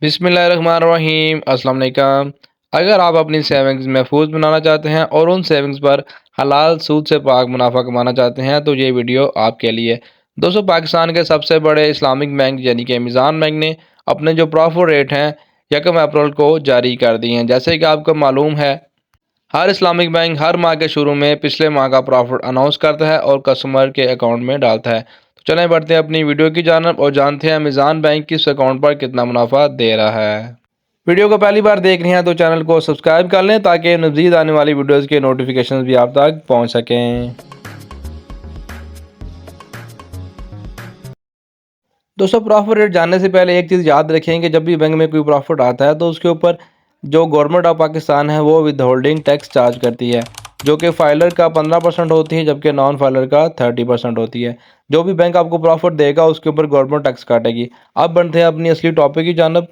बिस्मिल्लाहिर्रहमानिर्रहीम अस्सलाम वालेकुम। अगर आप अपनी सेविंग्स महफूज बनाना चाहते हैं और उन सेविंग्स पर हलाल सूद से पाक मुनाफा कमाना चाहते हैं तो ये वीडियो आपके लिए। दोस्तों, पाकिस्तान के सबसे बड़े इस्लामिक बैंक यानी कि मीज़ान बैंक ने अपने जो प्रॉफिट रेट हैं 1 अप्रैल को जारी कर दी हैं। जैसे कि आपको मालूम है, हर इस्लामिक बैंक हर माह के शुरू में पिछले माह का प्रॉफिट अनाउंस करता है और कस्टमर के अकाउंट में डालता है। तो चलें बढ़ते हैं अपनी वीडियो की जानब और जानते हैं मीज़ान बैंक किस अकाउंट पर कितना मुनाफा दे रहा है। वीडियो को पहली बार देख रहे हैं तो चैनल को सब्सक्राइब कर लें ताकि मज़ीद आने वाली वीडियोज़ के नोटिफिकेशन भी आप तक पहुँच सकें। दोस्तों, प्रॉफिट रेट जानने से पहले एक चीज़ याद रखें कि जब भी बैंक में कोई प्रॉफिट आता है तो उसके ऊपर जो गवर्नमेंट ऑफ पाकिस्तान है वो विद होल्डिंग टैक्स चार्ज करती है, जो कि फाइलर का 15% होती है जबकि नॉन फाइलर का 30% होती है। जो भी बैंक आपको प्रॉफिट देगा उसके ऊपर गवर्नमेंट टैक्स काटेगी। अब बढ़ते हैं अपनी असली टॉपिक की जानब।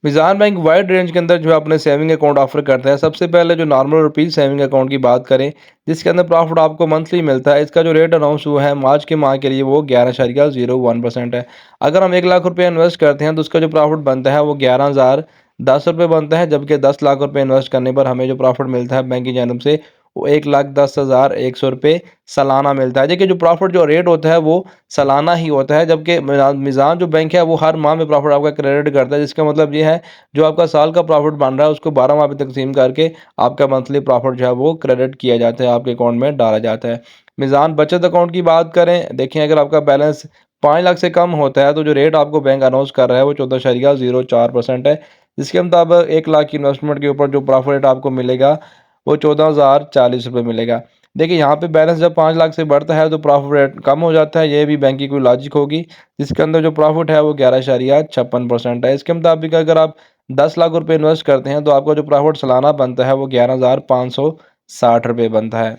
मीज़ान बैंक वाइड रेंज के अंदर जो है अपने सेविंग अकाउंट ऑफर करता है। सबसे पहले जो नॉर्मल रुपीज़ सेविंग अकाउंट की बात करें, जिसके अंदर प्रॉफिट आपको मंथली मिलता है, इसका जो रेट अनाउंस हुआ है मार्च के माह के लिए वो 11.01% है। अगर हम 1 लाख रुपये इन्वेस्ट करते हैं तो उसका जो प्रॉफिट बनता है वो 11,010 रुपये बनता है, जबकि 10 लाख रुपये इन्वेस्ट करने पर हमें जो प्रॉफिट मिलता है बैंक की जानब से वो 1,10,100 रुपये सालाना मिलता है। देखिए, जो प्रॉफिट जो रेट होता है वो सालाना ही होता है, जबकि मीज़ान जो बैंक है वो हर माह में प्रॉफिट आपका क्रेडिट करता है, जिसका मतलब ये है जो आपका साल का प्रॉफिट बन रहा है उसको 12 माह में तकसीम करके आपका मंथली प्रॉफिट जो है वो क्रेडिट किया जाता है, आपके अकाउंट में डाला जाता है। मीज़ान बचत अकाउंट की बात करें, देखें अगर आपका बैलेंस 5 लाख से कम होता है तो जो रेट आपको बैंक अनाउंस कर रहा है वो 14.04% है, जिसके मुताबिक 1 लाख की इन्वेस्टमेंट के ऊपर जो प्रॉफिट रेट आपको मिलेगा वो 14,040 रुपये मिलेगा। देखिए, यहाँ पे बैलेंस जब 5 लाख से बढ़ता है तो प्रॉफिट रेट कम हो जाता है, ये भी बैंक की कोई लॉजिक होगी, जिसके अंदर जो प्रॉफिट है वो 11.56% है। इसके मुताबिक अगर आप 10 लाख रुपये इन्वेस्ट करते हैं तो आपका जो प्रॉफिट सालाना बनता है वो 11,560 रुपये बनता है।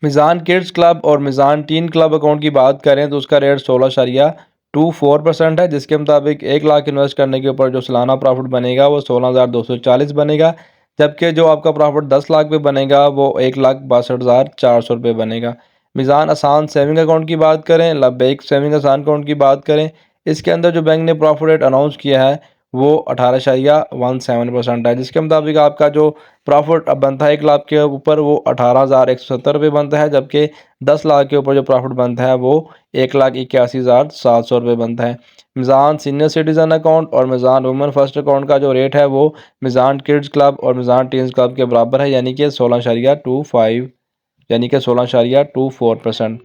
मीज़ान किड्स क्लब और मीज़ान टीन क्लब अकाउंट की बात करें तो उसका रेट 16.24% है, जिसके मुताबिक 1 लाख इन्वेस्ट करने के ऊपर जो सालाना प्रॉफिट बनेगा वो 16,240 बनेगा, जबकि जो आपका प्रॉफिट 10 लाख पे बनेगा वो 1,62,400 रुपये बनेगा। मीज़ान आसान सेविंग अकाउंट की बात करें, लबैक सेविंग आसान अकाउंट की बात करें, इसके अंदर जो बैंक ने प्रॉफिट रेट अनाउंस किया है वो 18.17% है, जिसके मुताबिक आपका जो प्रॉफिट अब बनता है 1 लाख के ऊपर वो 18,170 रुपये बनता है, जबकि 10 लाख के ऊपर जो प्रॉफिट बनता है वो 1,81,700 रुपये बनता है। मीज़ान सीनियर सिटीज़न अकाउंट और मीज़ान वुमेन फर्स्ट अकाउंट का जो रेट है वो मीज़ान किड्स क्लब और मीज़ान टीन्स क्लब के बराबर है, यानी कि 16.24%।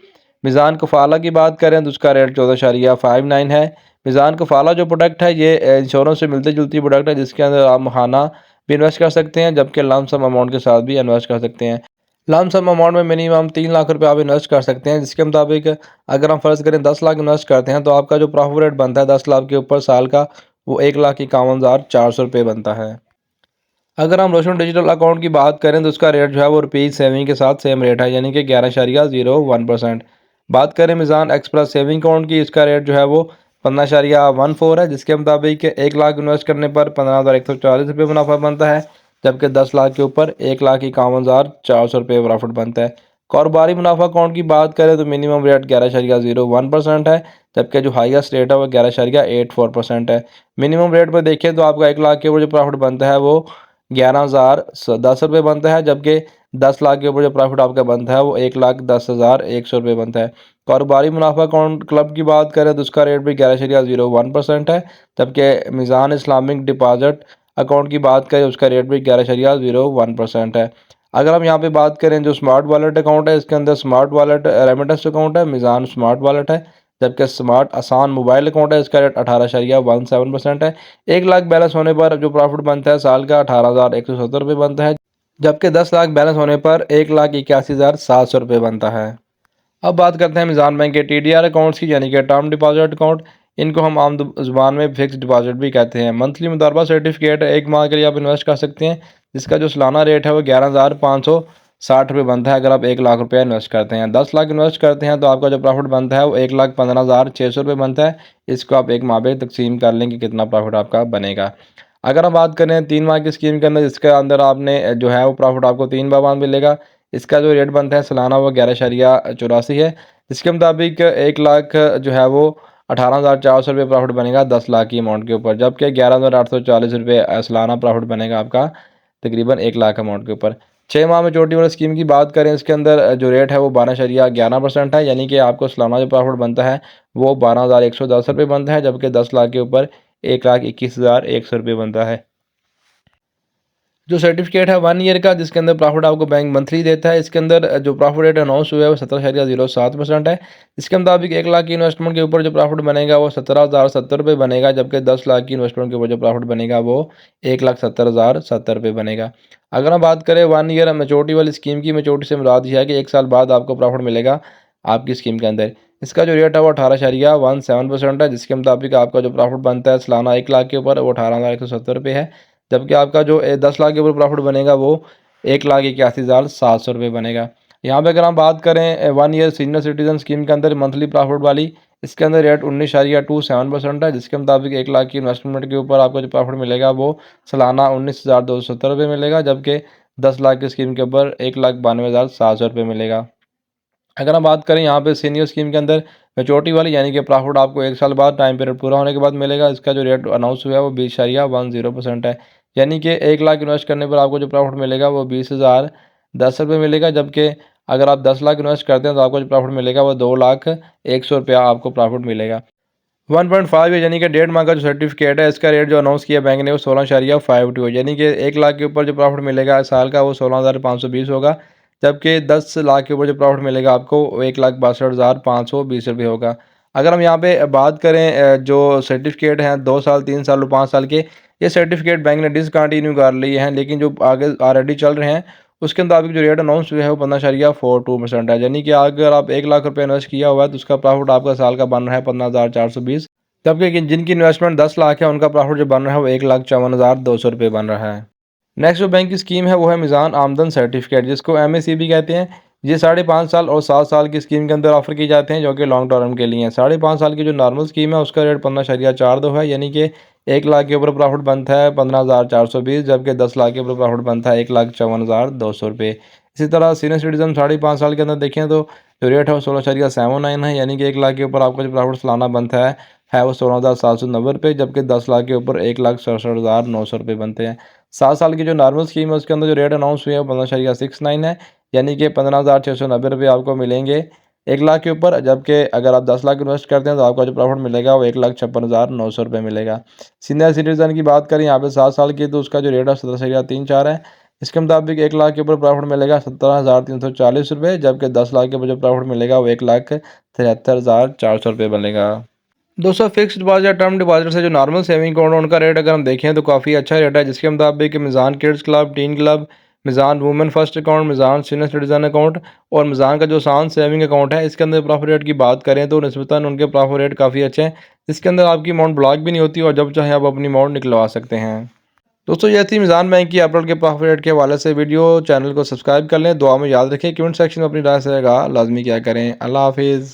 मीज़ान कफ़ाला की बात करें तो उसका रेट 14.59 है। मीज़ान कफ़ाला जो प्रोडक्ट है ये इंश्योरेंस से मिलती जुलती प्रोडक्ट है, जिसके अंदर आप माहाना भी इन्वेस्ट कर सकते हैं, जबकि लमसम अमाउंट के साथ भी इन्वेस्ट कर सकते हैं। लमसम अमाउंट में मिनिमम 3 लाख रुपये आप इन्वेस्ट कर सकते हैं, जिसके मुताबिक अगर हम फ़र्ज़ करें 10 लाख इन्वेस्ट करते हैं तो आपका जो प्रॉफिट रेट बनता है 10 लाख के ऊपर साल का वो 1,51,400 रुपये बनता है। अगर हम रोशन डिजिटल अकाउंट की बात करें तो उसका रेट जो है वो रुपीज़ सेविंग के साथ सेम रेट है, यानी कि 11.01%। बात करें मीज़ान एक्सप्रेस सेविंग अकाउंट की, इसका रेट जो है वो 15.14 है, जिसके मुताबिक 1 लाख इन्वेस्ट करने पर 15,140 रुपये मुनाफा बनता है, जबकि 10 लाख के ऊपर 1,51,400 रुपये प्रॉफिट बनता है। कारोबारी मुनाफा अकाउंट की बात करें तो मिनिमम रेट 11.01% है, जबकि जो हाईएस्ट रेट है वो 11.84% है। मिनिमम रेट पर देखें तो आपका 1 लाख के ऊपर जो प्रॉफिट बनता है वो 11,010 रुपये बनता है, जबकि 10 लाख के ऊपर जो प्रॉफिट आपका बनता है वो 1,10,100 रुपये बनता है। कारोबारी मुनाफा अकाउंट क्लब की बात करें तो उसका रेट भी 11.01% है, जबकि मीज़ान इस्लामिक डिपॉजिट अकाउंट की बात करें उसका रेट भी 11.01% है। अगर हम यहाँ पे बात करें जो स्मार्ट वॉलेट अकाउंट है, इसके अंदर स्मार्ट वॉलेट रेमिटेंस अकाउंट है, मीज़ान स्मार्ट वॉलेट है, जबकि स्मार्ट आसान मोबाइल अकाउंट है, इसका रेट 18.17% है। 1 लाख बैलेंस होने पर जो प्रॉफिट बनता है साल का 18,170 रुपये बनता है, जबकि 10 लाख बैलेंस होने पर 1,81,700 रुपये बनता है। अब बात करते हैं मीज़ान बैंक के TDR अकाउंट्स की, यानी कि टर्म डिपॉजिट अकाउंट। इनको हम आम ज़ुबान में फिक्स डिपॉजिट भी कहते हैं। मंथली मुदारबा सर्टिफिकेट 1 माह के लिए आप इन्वेस्ट कर सकते हैं, जिसका जो सालाना रेट है वो 11,560 रुपये बनता है अगर आप 1 लाख रुपया इन्वेस्ट करते हैं। 10 लाख इन्वेस्ट करते हैं तो आपका जो प्रॉफिट बनता है वो 1,15,600 रुपये बनता है। इसको आप 1 माह में तकसीम कर लें कि कितना प्रॉफिट आपका बनेगा। अगर हम बात करें 3 माह की स्कीम के अंदर, जिसके अंदर आपने जो है वो प्रॉफिट आपको 3 माह बाद मिलेगा, इसका जो रेट बनता है सालाना वो 11.84 है, जिसके मुताबिक 1 लाख जो है वो 18,400 रुपये प्रॉफिट बनेगा 10 लाख की अमाउंट के ऊपर, जबकि 11,840 रुपये सालाना प्रॉफिट बनेगा आपका तकरीबन 1 लाख अमाउंट के ऊपर। 6 माह मेच्योरिटी वाली स्कीम की बात करें, इसके अंदर जो रेट है वो 12.11% है, यानी कि आपको सालाना जो प्रॉफिट बनता है वो 12,110 रुपये बनता है, जबकि 10 लाख के ऊपर 1,21,100 बनता है। जो सर्टिफिकेट है 1 ईयर का, जिसके अंदर प्रॉफिट आपको बैंक मंथली देता है, इसके अंदर जो प्रॉफिट रेट अनाउंस हुआ है वो 17.07% है। इसके मुताबिक 1 लाख की इन्वेस्टमेंट के ऊपर जो प्रॉफिट बनेगा वो 17,070 रुपये बनेगा, जबकि 10 लाख की इन्वेस्टमेंट के ऊपर जो प्रॉफिट बनेगा वो 1,70,070 रुपये बनेगा। अगर हम बात करें 1 ईयर मेच्योरिटी वाली स्कीम की, मेच्योरिटी से मुराद यह है कि 1 साल बाद आपको प्रॉफिट मिलेगा आपकी स्कीम के अंदर। इसका जो रेट है वो 18.17% है, जिसके मुताबिक आपका जो प्रॉफिट बनता है सालाना 1 लाख के ऊपर वो 18,170 रुपये है, जबकि आपका जो 10 लाख के ऊपर प्रॉफिट बनेगा वो 1,81,700 रुपये बनेगा। यहाँ पे अगर हम बात करें 1 ईयर सीनियर सिटीजन स्कीम के अंदर मंथली प्रॉफिट वाली, इसके अंदर रेट 19.27% है, जिसके मुताबिक 1 लाख की इन्वेस्टमेंट के ऊपर आपको जो प्रॉफिट मिलेगा वो सालाना 19,270 रुपये मिलेगा, जबकि 10 लाख की स्कीम के ऊपर 1,92,700 रुपये मिलेगा। अगर हम बात करें यहाँ पे सीनियर स्कीम के अंदर मेच्योरिटी वाली, यानी कि प्रॉफिट आपको 1 साल बाद टाइम पीरियड पूरा होने के बाद मिलेगा, इसका जो रेट अनाउंस हुआ है वो 20.10% है, यानी कि 1 लाख इन्वेस्ट करने पर आपको जो प्रॉफिट मिलेगा वो 20,010 रुपये मिलेगा, जबकि अगर आप 10 लाख इन्वेस्ट करते हैं तो आपको जो प्रॉफिट मिलेगा वो 2,01,00,000 रुपया आपको प्रॉफिट मिलेगा। 1.5 यानी कि 1.5 माह का जो सर्टिफिकेट है, इसका रेट जो अनाउंस किया बैंक ने वो 16.52 है, यानी कि 1 लाख के ऊपर जो प्रॉफिट मिलेगा साल का वो 16,520 होगा, जबकि 10 लाख के ऊपर जो प्रॉफिट मिलेगा आपको वो 1,62,520 रुपये होगा। अगर हम यहाँ पे बात करें जो सर्टिफिकेट हैं 2 साल, 3 साल और 5 साल के, ये सर्टिफिकेट बैंक ने डिसकंटिन्यू कर लिए हैं, लेकिन जो आगे ऑलरेडी चल रहे हैं उसके मुताबिक जो रेट अनाउंस हुए हैं वो 15.42% है, यानी कि अगर आप 1 लाख रुपये इन्वेस्ट किया हुआ है तो उसका प्रॉफिट आपका साल का बन रहा है 15,420, जबकि जिनकी इन्वेस्टमेंट 10 लाख है उनका प्रॉफिट जो बन रहा है वो 1,54,200 रुपये बन रहा है। नेक्स्ट जो बैंक की स्कीम है वो है मिज़ान आमदन सर्टिफिकेट, जिसको MACB कहते हैं। ये 5.5 साल और 7 साल की स्कीम के अंदर ऑफर की जाते हैं, जो कि लॉन्ग टर्म के लिए हैं। 5.5 साल की जो नॉर्मल स्कीम है उसका रेट 15.42 है, यानी कि 1 लाख के ऊपर प्रॉफिट बनता है 15,420, जबकि 10 लाख के ऊपर प्रॉफिट बनता है 1,54,200 रुपये। इसी तरह सीनियर सिटीजन 5.5 साल के अंदर देखें तो जो रेट है वो 16.79 है, यानी कि 1 लाख के ऊपर आपका जो प्रॉफिट सालाना बनता है वो 16,790 रुपये, जबकि 10 लाख के ऊपर 1,67,900 रुपये बनते हैं। 7 साल की जो नॉर्मल स्कीम है उसके अंदर जो रेट अनाउंस हुए हैं वो 15.69 है, यानी कि 15,690 रुपये आपको मिलेंगे 1 लाख के ऊपर, जबकि अगर आप 10 लाख इन्वेस्ट करते हैं तो आपका जो प्रॉफिट मिलेगा वो 1,56,900 रुपये मिलेगा। सीनियर सिटीजन की बात करें यहाँ पे 7 साल की, तो उसका जो रेट है 17.34 है। इसके मुताबिक 1 लाख के ऊपर प्रॉफिट मिलेगा 17,340 रुपये, जबकि 10 लाख के ऊपर जो प्रॉफिट मिलेगा वो 1,73,400 रुपये बनेगा। दोस्तों फिक्स्ड डिपॉजिट या टर्म डिपॉजिट से जो नॉर्मल सेविंग अकाउंट है उनका रेट अगर हम देखें तो काफ़ी अच्छा रेट है, जिसके मुताबिक Meezan kids club, tin club, Meezan women first account, Meezan senior citizen account और मिज़ान का जो आसान सेविंग अकाउंट है, इसके अंदर प्रॉफिट रेट की बात करें तो निस्बतन उनके प्रॉफिट रेट काफ़ी अच्छे हैं, जिसके अंदर आपकी अमाउंट ब्लॉक भी नहीं होती और जब चाहे आप अपनी अमाउंट निकलवा सकते हैं। दोस्तों ये थी मिज़ान बैंक की अप्रैल के प्रॉफिट रेट के हवाले से वीडियो। चैनल को सब्सक्राइब कर लें, दुआ में याद रखें, कमेंट सेक्शन में अपनी राय से लाजमी क्या करें। अल्लाह हाफिज़।